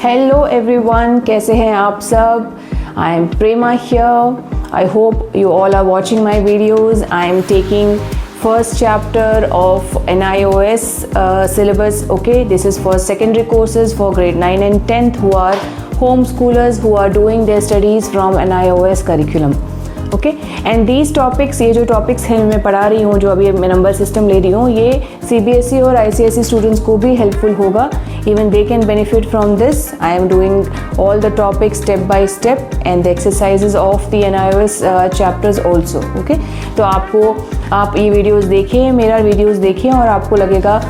Hello everyone, कैसे हैं आप सब? I am Prema here. I hope you all are watching my videos. I am taking first chapter of NIOS syllabus. Okay, this is for secondary courses for grade 9 and 10th who are homeschoolers who are doing their studies from NIOS curriculum. Okay and these topics, ये जो topics हैं मैं पढ़ा रही हूँ, जो अभी मैं नंबर सिस्टम ले रही हूँ, ये CBSE और ICSE स्टूडेंट्स को भी हेल्पफुल होगा. Even they can benefit from this. I am doing all the topics step by step and the exercises of the NIOS chapters also. Okay, तो आप ये वीडियोज़ देखिए, मेरा वीडियोज़ देखिए और आपको लगेगा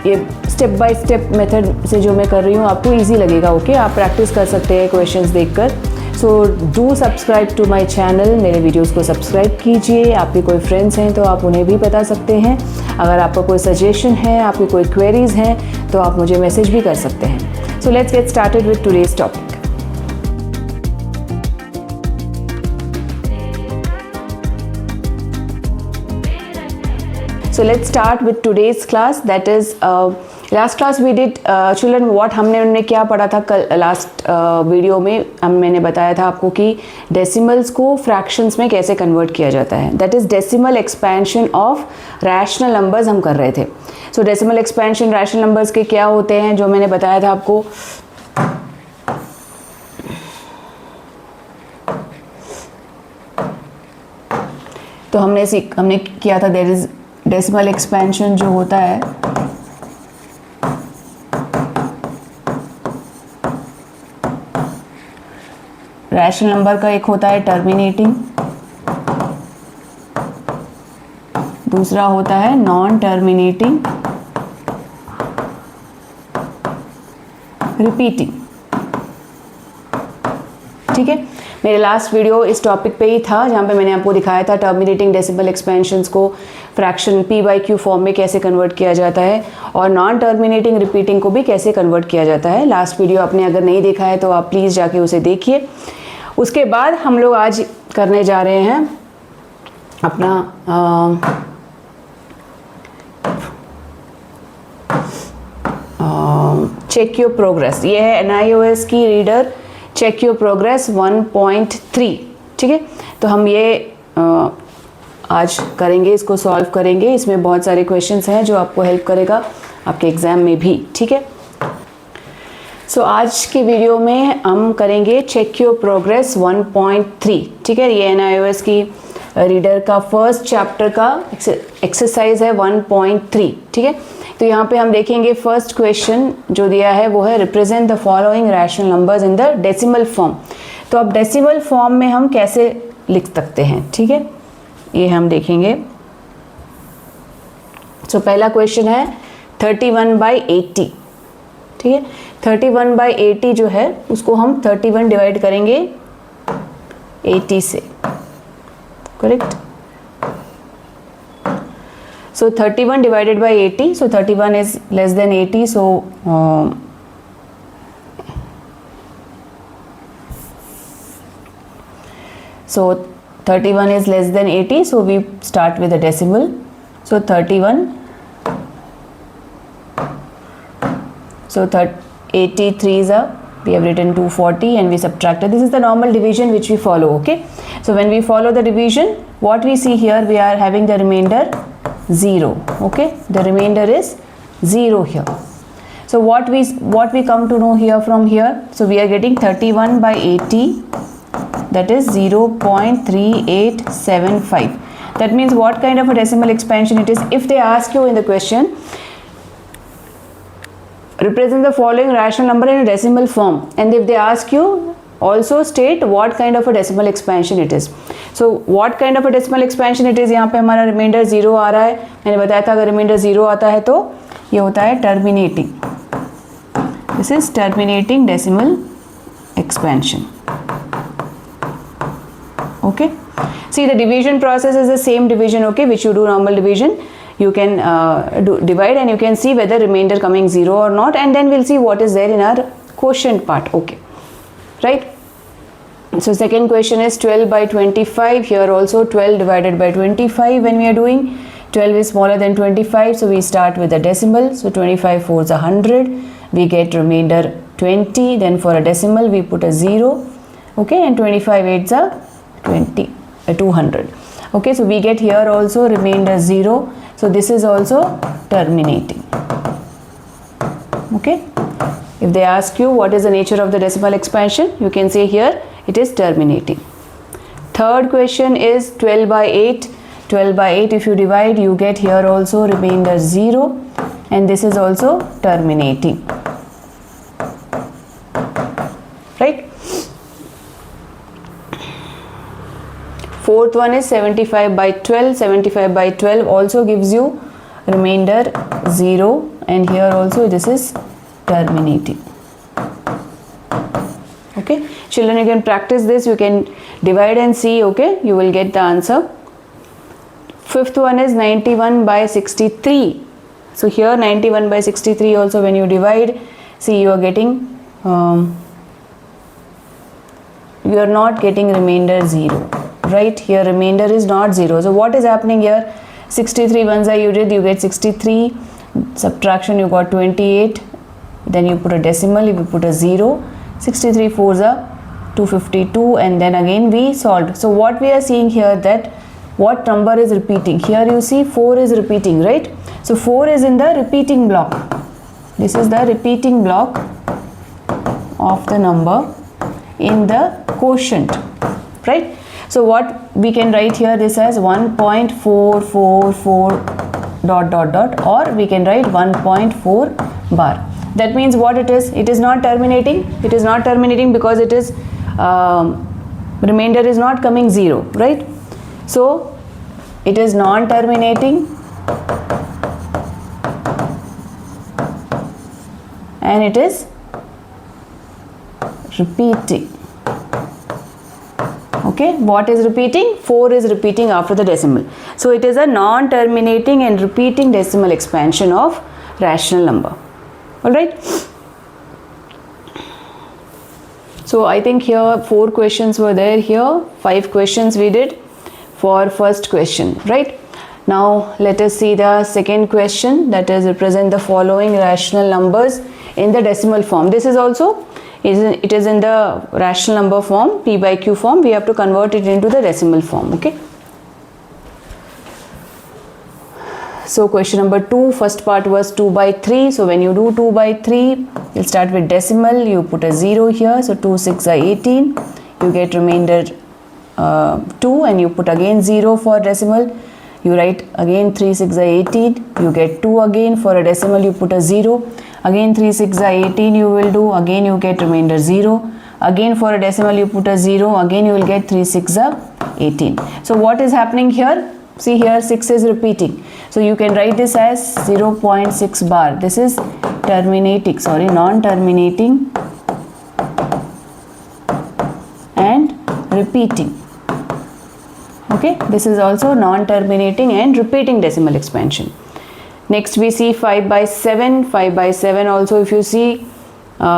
ये स्टेप बाय स्टेप मेथड से जो मैं कर रही हूँ आपको ईजी लगेगा. ओके, आप प्रैक्टिस कर सकते हैं क्वेश्चंस देखकर. So do subscribe to my channel. मेरे वीडियोज़ को सब्सक्राइब कीजिए. आपके कोई फ्रेंड्स हैं तो आप उन्हें भी बता सकते हैं. अगर आपका कोई सजेशन है, आपकी कोई क्वेरीज़ हैं तो आप मुझे मैसेज भी कर सकते हैं. So let's get started with today's topic. So let's start with today's class. That is last class we did children what हमने क्या पढ़ा था कल लास्ट वीडियो में. मैंने बताया था आपको कि डेसिमल्स को फ्रैक्शंस में कैसे कन्वर्ट किया जाता है. That is decimal expansion of rational numbers हम कर रहे थे. सो डेसिमल एक्सपेंशन रैशनल नंबर्स के क्या होते हैं जो मैंने बताया था आपको. तो हमने किया था देयर इज डेसिमल एक्सपेंशन जो होता है रैशनल नंबर का. एक होता है टर्मिनेटिंग, दूसरा होता है नॉन टर्मिनेटिंग, रिपीटिंग. ठीक है, मेरे लास्ट वीडियो इस टॉपिक पे ही था जहाँ पे मैंने आपको दिखाया था टर्मिनेटिंग डेसिमल एक्सपेंशंस को फ्रैक्शन P/Q फॉर्म में कैसे कन्वर्ट किया जाता है और नॉन टर्मिनेटिंग रिपीटिंग को भी कैसे कन्वर्ट किया जाता है. लास्ट वीडियो आपने अगर नहीं देखा है तो आप प्लीज़ जाके उसे देखिए. उसके बाद हम लोग आज करने जा रहे हैं अपना चेक योर प्रोग्रेस. ये है NIOS की रीडर चेक योर प्रोग्रेस 1.3. ठीक है, तो हम ये आज करेंगे, इसको सॉल्व करेंगे. इसमें बहुत सारे क्वेश्चंस हैं जो आपको हेल्प करेगा आपके एग्ज़ाम में भी. ठीक है, सो आज के वीडियो में हम करेंगे चेक योर प्रोग्रेस 1.3. ठीक है, ये NIOS की रीडर का फर्स्ट चैप्टर का एक्सरसाइज है 1.3. ठीक है, तो यहाँ पे हम देखेंगे फर्स्ट क्वेश्चन जो दिया है वो है represent the following rational numbers in the decimal form. तो अब डेसिमल फॉर्म में हम कैसे लिख सकते हैं, ठीक है, ये हम देखेंगे. सो पहला क्वेश्चन है 31/80. ठीक है, 31/80 जो है उसको हम 31 डिवाइड करेंगे 80 से. Correct. So 31 divided by 80, so 31 is less than 80, so 31 is less than 80, so we start with a decimal. So 31, so 83s are, we have written 240 and we subtracted. This is the normal division which we follow. Okay, so when we follow the division, what we see here, we are having the remainder 0. Okay, the remainder is 0 here. So what we come to know here from here, so we are getting 31/80, that is 0.3875. that means what kind of a decimal expansion it is. If they ask you in the question represent the following rational number in a decimal form, and if they ask you also state what kind of a decimal expansion it is. So what kind of a decimal expansion it is, यहाँ पे हमारा reminder 0 आ रहा है. मैंने बताया था अगर reminder 0 आता है तो ये होता है terminating. This is terminating decimal expansion. Okay, see the division process is the same division, okay, which you do normal division. You can divide and you can see whether remainder coming 0 or not, and then we'll see what is there in our quotient part. Okay, right. So second question is 12/25. Here also 12 divided by 25 when we are doing. 12 is smaller than 25, so we start with a decimal. So 25 4s are 100. We get remainder 20, then for a decimal we put a 0, okay, and 25 8s are 200. Okay, so we get here also remainder 0, so this is also terminating. Okay, if they ask you what is the nature of the decimal expansion, you can say here it is terminating. Third question is 12 by 8. 12 by 8 if you divide, you get here also remainder 0, and this is also terminating, right? Fourth one is 75 by 12. 75 by 12 also gives you remainder 0, and here also this is terminating. Okay, children, you can practice this, you can divide and see, okay, you will get the answer. Fifth one is 91 by 63. So here 91 by 63 also when you divide, see you are getting, you are not getting remainder 0, right? Here remainder is not 0. So what is happening here? 63 ones you did, you get 63, subtraction you got 28, then you put a decimal, you put a 0, 63 4s are 252, and then again we solved. So what we are seeing here, that what number is repeating? Here you see 4 is repeating, right? So 4 is in the repeating block. This is the repeating block of the number in the quotient, right? So what we can write here, this as 1.444 ... or we can write 1.4 bar. That means what it is? It is not terminating. It is not terminating because it is remainder is not coming 0, right? So it is non-terminating and it is repeating. Okay, what is repeating? 4 is repeating after the decimal. So it is a non-terminating and repeating decimal expansion of rational number. Alright. So I think here 4 questions were there here. 5 questions we did for first question, right? Now let us see the second question, that is represent the following rational numbers in the decimal form. This is also it is in the rational number form, p by q form. We have to convert it into the decimal form. Okay. So question number 2, first part was 2 by 3. So when you do 2 by 3, you'll start with decimal, you put a 0 here. So 2 6 are 18. You get remainder 2, and you put again 0 for decimal. You write again 3 6 are 18. You get 2 again. For a decimal you put a 0. Again 3 6 are 18 you will do. Again you get remainder 0. Again for a decimal you put a 0. Again you will get 3 6 are 18. So what is happening here? See here 6 is repeating. So you can write this as 0.6 bar. This is terminating, sorry, non-terminating and repeating. Okay, this is also non-terminating and repeating decimal expansion. Next we see 5 by 7. 5 by 7 also, if you see,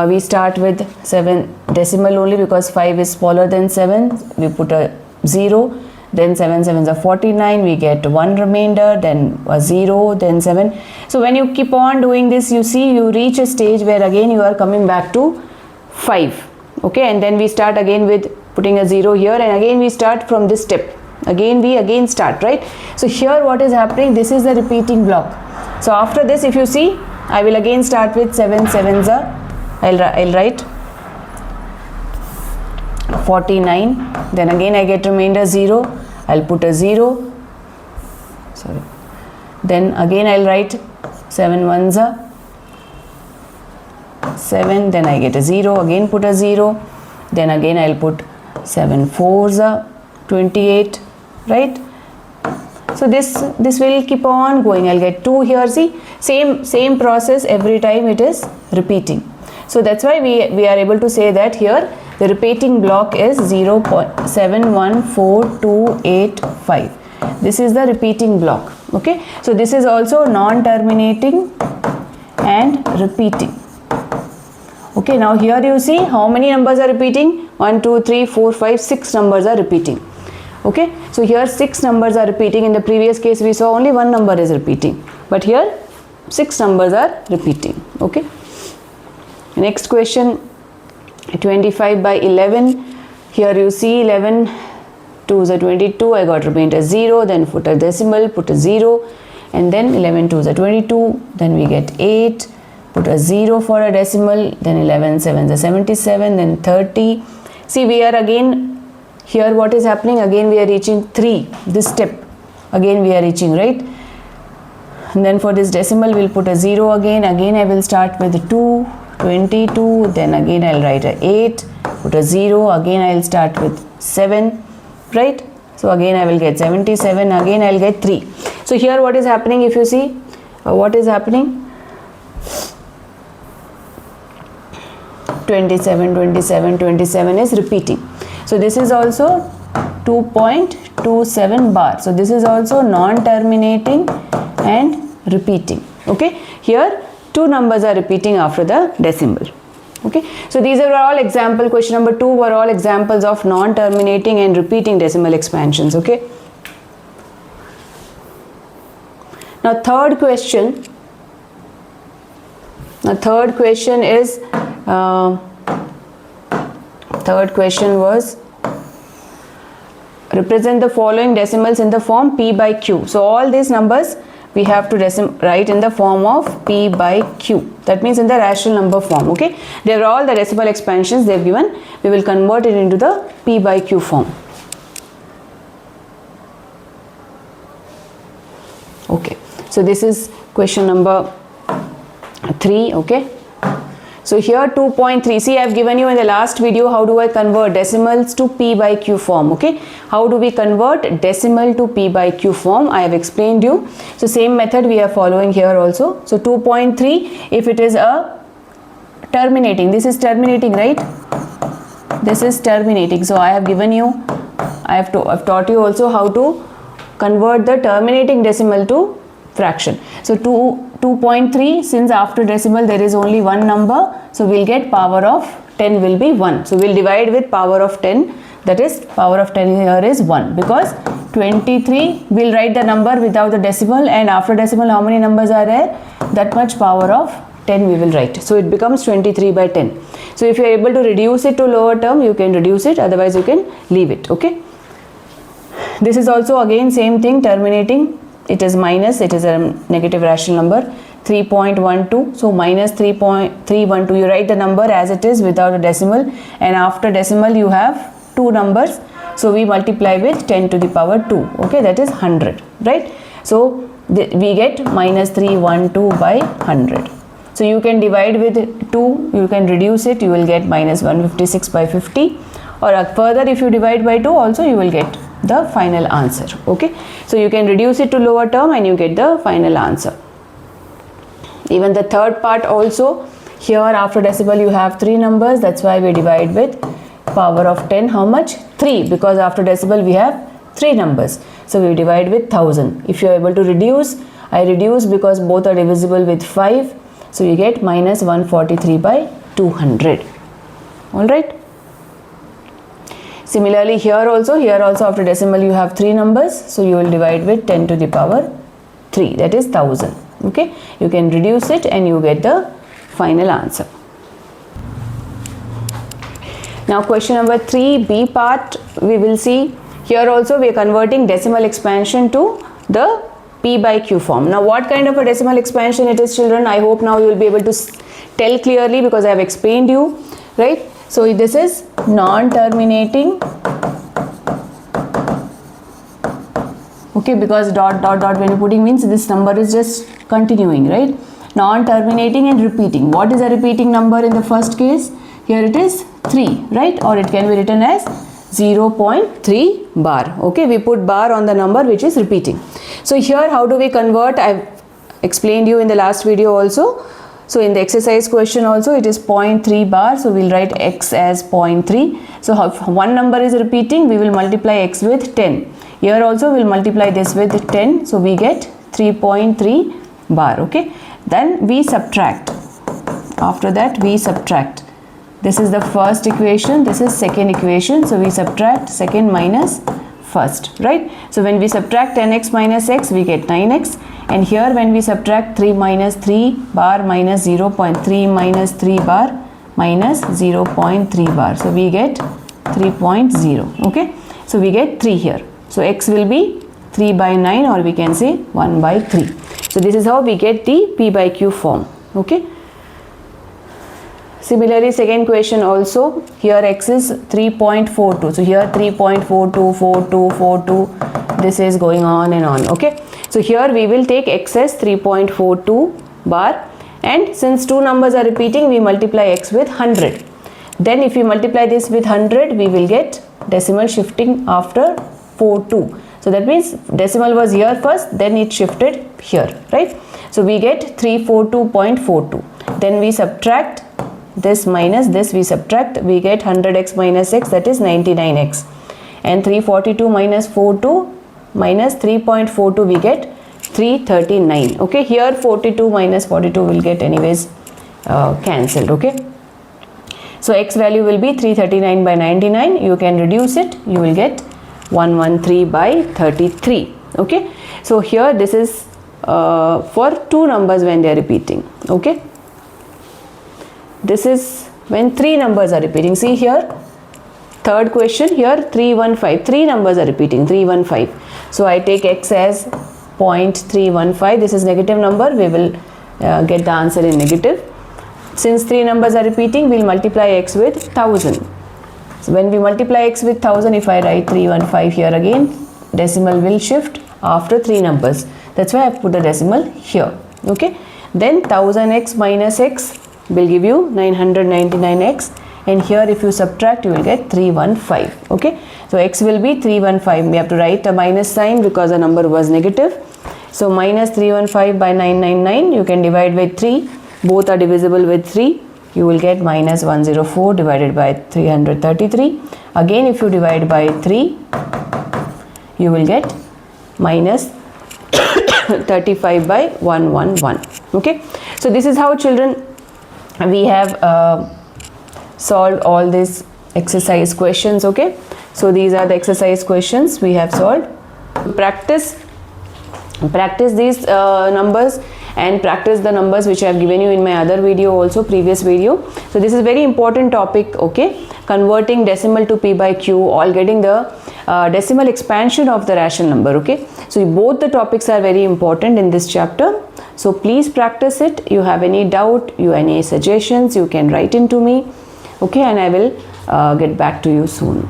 we start with 7 decimal only because 5 is smaller than 7. We put a 0. Then 7 7s are 49, we get 1 remainder, then a 0, then 7. So when you keep on doing this, you see you reach a stage where again you are coming back to 5. Okay, and then we start again with putting a 0 here, and again we start from this step. Again we start, right? So here what is happening, this is the repeating block. So after this, if you see, I will again start with 7 7s are, I'll write 49, then again I get remainder 0, I'll put a 0, sorry, then again I'll write 7 1s are 7, then I get a 0, again put a 0, then again I'll put 7 4s are 28, right? So this will keep on going. I'll get 2 here, see, same process every time it is repeating. So that's why we are able to say that here the repeating block is 0.714285. This is the repeating block. Okay, so this is also non-terminating and repeating. Okay, now here you see how many numbers are repeating? 1 2 3 4 5 6 numbers are repeating. Okay, so here 6 numbers are repeating. In the previous case we saw only 1 number is repeating, but here 6 numbers are repeating. Okay. Next question, 25 by 11. Here you see 11 2s are 22. I got remainder 0. Then put a decimal, put a 0, and then 11 2s are 22. Then we get 8. Put a 0 for a decimal. Then 11 7s are 77. Then 30. See, we are again here. What is happening? Again we are reaching 3. This step again we are reaching, right? And then for this decimal we'll put a 0 again. Again I will start with 2, 22. Then again I'll write a 8. Put a 0. Again I'll start with 7. Right? So again I will get 77. Again I'll get 3. So here what is happening? If you see, what is happening? 27, 27, 27 is repeating. So this is also 2.27 bar. So this is also non-terminating and repeating. Okay, here two numbers are repeating after the decimal. Okay, so these are all example. Question number 2 were all examples of non-terminating and repeating decimal expansions. Okay, now third question is third question was represent the following decimals in the form P by Q. So all these numbers we have to write in the form of P by Q. That means in the rational number form. Okay, they are all the decimal expansions they have given. We will convert it into the P by Q form. Okay, so this is question number 3. Okay, so here 2.3. See, I have given you in the last video how do I convert decimals to P by Q form. Okay, how do we convert decimal to P by Q form? I have explained you. So same method we are following here also. So 2.3, if it is a terminating, this is terminating, right? This is terminating. So I have given you, I've taught you also how to convert the terminating decimal to fraction. So 2.3, since after decimal there is only one number, so we'll get power of 10 will be 1. So we'll divide with power of 10, that is power of 10 here is 1, because 23 we'll write the number without the decimal, and after decimal how many numbers are there? That much power of 10 we will write. So it becomes 23 by 10. So if you are able to reduce it to lower term, you can reduce it, otherwise you can leave it. Okay, this is also again same thing, terminating. It is minus, it is a negative rational number, 3.12. So minus 3.312, you write the number as it is without a decimal, and after decimal you have two numbers, so we multiply with 10 to the power 2. Okay, that is 100, right? So we get minus 312 by 100. So you can divide with 2, you can reduce it, you will get minus 156 by 50, or further if you divide by 2 also you will get the final answer. Okay, so you can reduce it to lower term and you get the final answer. Even the third part also, here after decimal you have 3 numbers, that's why we divide with power of 10. How much? 3, because after decimal we have 3 numbers, so we divide with 1000. If you are able to reduce, I reduce because both are divisible with 5, so you get minus 143 by 200. Alright. Similarly here also after decimal you have 3 numbers, so you will divide with 10 to the power 3, that is 1000. Okay, you can reduce it and you get the final answer. Now question number 3, B part, we will see. Here also we are converting decimal expansion to the P by Q form. Now what kind of a decimal expansion it is, children? I hope now you will be able to tell clearly because I have explained you, right? So this is non-terminating. Okay, because dot dot dot when you're putting means this number is just continuing, right? Non-terminating and repeating. What is a repeating number in the first case? Here it is 3, right? Or it can be written as 0.3 bar. Okay, we put bar on the number which is repeating. So here how do we convert? I've explained you in the last video also. So in the exercise question also it is 0.3 bar, so we'll write x as 0.3. So if one number is repeating, we will multiply x with 10. Here also we'll multiply this with 10, so we get 3.3 bar. Okay, then we subtract. After that we subtract. This is the first equation, this is second equation, so we subtract second minus first, right? So when we subtract 10x minus x, we get 9x, and here when we subtract 3 minus 3 bar minus 0.3 minus 3 bar, minus 0.3 bar. So we get 3.0. Okay, so we get 3 here. So x will be 3 by 9, or we can say 1 by 3. So this is how we get the P by Q form. Okay. Similarly, second question also, here x is 3.42. So here 3.42, 42, 42, this is going on and on. Okay. So here we will take x as 3.42 bar, and since two numbers are repeating, we multiply x with 100. Then if we multiply this with 100, we will get decimal shifting after 42. So that means decimal was here first, then it shifted here, right? So we get 342.42. Then we subtract this minus this, we subtract, we get 100x minus x, that is 99x. And 342 minus 42 minus 3.42, we get 339. Okay, here 42 minus 42 will get anyways cancelled. Okay, so x value will be 339 by 99. You can reduce it, you will get 113 by 33. Okay, so here this is for two numbers when they are repeating. Okay, this is when three numbers are repeating. See here, third question, here 315, three numbers are repeating, 315. So I take x as 0.315. This is negative number, we will get the answer in negative. Since three numbers are repeating, we will multiply x with 1000. So when we multiply x with 1000, if I write 315 here again, decimal will shift after three numbers. That's why I put the decimal here. Okay, then 1000x minus x will give you 999x, and here if you subtract, you will get 315. Okay, so x will be 315. We have to write a minus sign because the number was negative. So minus 315 by 999, you can divide by 3. Both are divisible with 3. You will get minus 104 divided by 333. Again, if you divide by 3, you will get minus 35 by 111. Okay, so this is how, children, we have solved all these exercise questions. Okay, so these are the exercise questions we have solved. Practice these numbers, and practice the numbers which I have given you in my other video also, previous video. So this is very important topic. Okay, converting decimal to P by Q, all getting the decimal expansion of the rational number. Okay, so both the topics are very important in this chapter. So please practice it. You have any doubt, any suggestions, you can write into me. Okay, and I will get back to you soon.